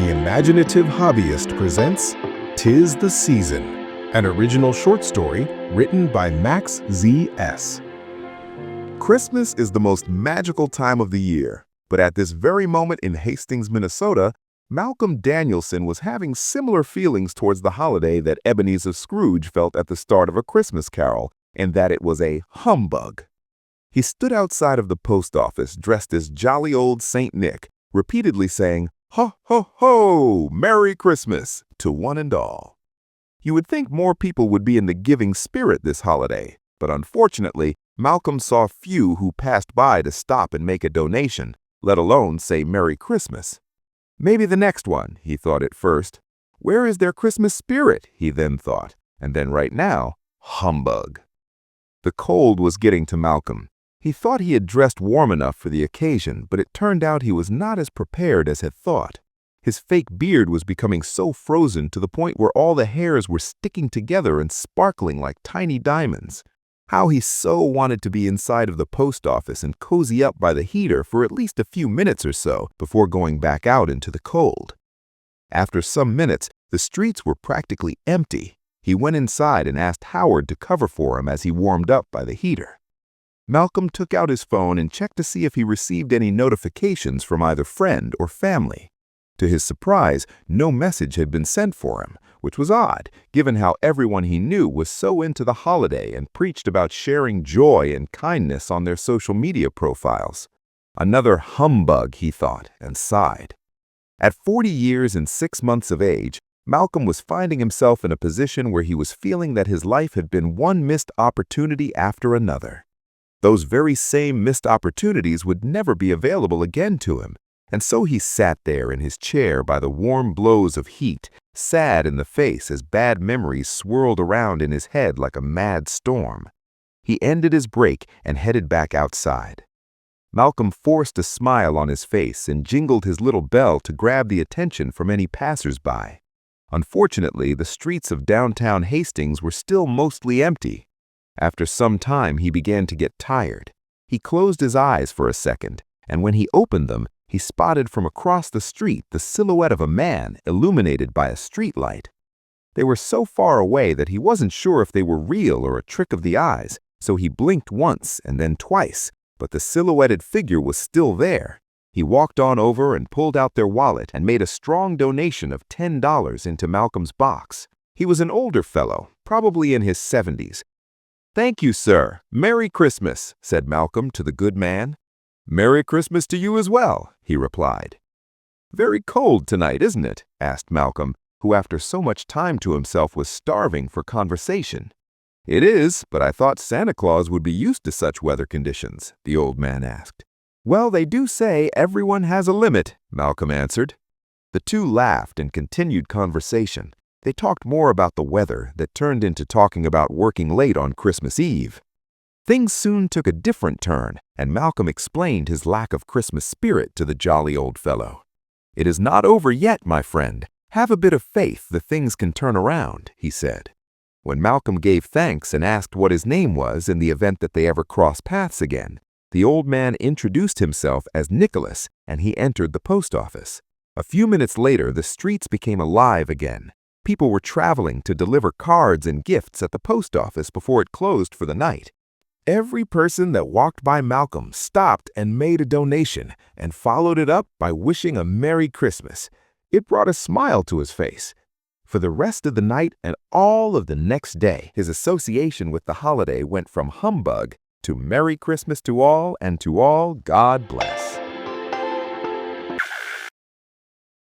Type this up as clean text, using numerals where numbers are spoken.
The Imaginative Hobbyist presents 'Tis the Season, an original short story written by Max Z.S. Christmas is the most magical time of the year, but at this very moment in Hastings, Minnesota, Malcolm Danielson was having similar feelings towards the holiday that Ebenezer Scrooge felt at the start of A Christmas Carol, and that it was a humbug. He stood outside of the post office dressed as jolly old Saint Nick, repeatedly saying, "Ho, ho, ho! Merry Christmas!" to one and all. You would think more people would be in the giving spirit this holiday, but unfortunately, Malcolm saw few who passed by to stop and make a donation, let alone say Merry Christmas. Maybe the next one, he thought at first. Where is their Christmas spirit, he then thought, and then right now, humbug. The cold was getting to Malcolm. He thought he had dressed warm enough for the occasion, but it turned out he was not as prepared as had thought. His fake beard was becoming so frozen to the point where all the hairs were sticking together and sparkling like tiny diamonds. How he so wanted to be inside of the post office and cozy up by the heater for at least a few minutes or so before going back out into the cold. After some minutes, the streets were practically empty. He went inside and asked Howard to cover for him as he warmed up by the heater. Malcolm took out his phone and checked to see if he received any notifications from either friend or family. To his surprise, no message had been sent for him, which was odd, given how everyone he knew was so into the holiday and preached about sharing joy and kindness on their social media profiles. Another humbug, he thought, and sighed. At 40 years and 6 months of age, Malcolm was finding himself in a position where he was feeling that his life had been one missed opportunity after another. Those very same missed opportunities would never be available again to him, and so he sat there in his chair by the warm blows of heat, sad in the face as bad memories swirled around in his head like a mad storm. He ended his break and headed back outside. Malcolm forced a smile on his face and jingled his little bell to grab the attention from any passers-by. Unfortunately, the streets of downtown Hastings were still mostly empty. After some time, he began to get tired. He closed his eyes for a second, and when he opened them, he spotted from across the street the silhouette of a man illuminated by a streetlight. They were so far away that he wasn't sure if they were real or a trick of the eyes, so he blinked once and then twice, but the silhouetted figure was still there. He walked on over and pulled out their wallet and made a strong donation of $10 into Malcolm's box. He was an older fellow, probably in his 70s. "Thank you, sir. Merry Christmas," said Malcolm to the good man. "Merry Christmas to you as well," he replied. "Very cold tonight, isn't it?" asked Malcolm, who after so much time to himself was starving for conversation. "It is, but I thought Santa Claus would be used to such weather conditions," the old man asked. "Well, they do say everyone has a limit," Malcolm answered. The two laughed and continued conversation. They talked more about the weather that turned into talking about working late on Christmas Eve. Things soon took a different turn, and Malcolm explained his lack of Christmas spirit to the jolly old fellow. "It is not over yet, my friend. Have a bit of faith that things can turn around," he said. When Malcolm gave thanks and asked what his name was in the event that they ever crossed paths again, the old man introduced himself as Nicholas, and he entered the post office. A few minutes later, the streets became alive again. People were traveling to deliver cards and gifts at the post office before it closed for the night. Every person that walked by Malcolm stopped and made a donation and followed it up by wishing a Merry Christmas. It brought a smile to his face. For the rest of the night and all of the next day, his association with the holiday went from humbug to Merry Christmas to all, and to all, God bless.